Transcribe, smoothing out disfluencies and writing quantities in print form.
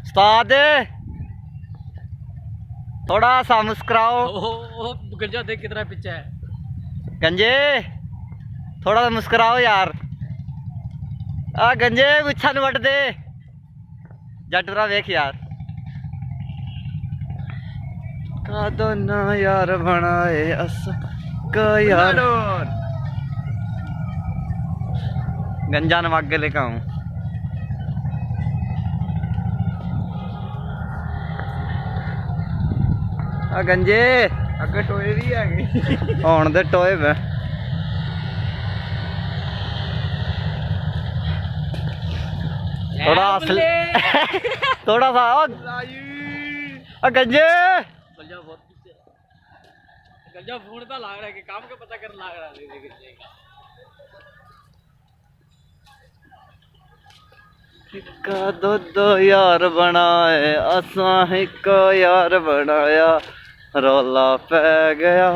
उस्ताद थोड़ा सा मुस्कुराओ। गंजा देख कितना पीछे है। गंजे थोड़ा सा मुस्कुराओ यार। आ गंजे गुच्छा न वट दे। जटरा वेख यार का दोना यार बनाए अस का यार। गंजा न आगे लेकर आऊं। आ गंजे अगे टोए भी है होन दे टोए पे थोड़ा असल थोड़ा सा गंजे गंजा बहुत पीछे। गंजा ढूंढता लग रहा है कि काम का पता करने लग रहा है गंजे का दो यार बनाए असा एक यार बनाया रौला पै गया।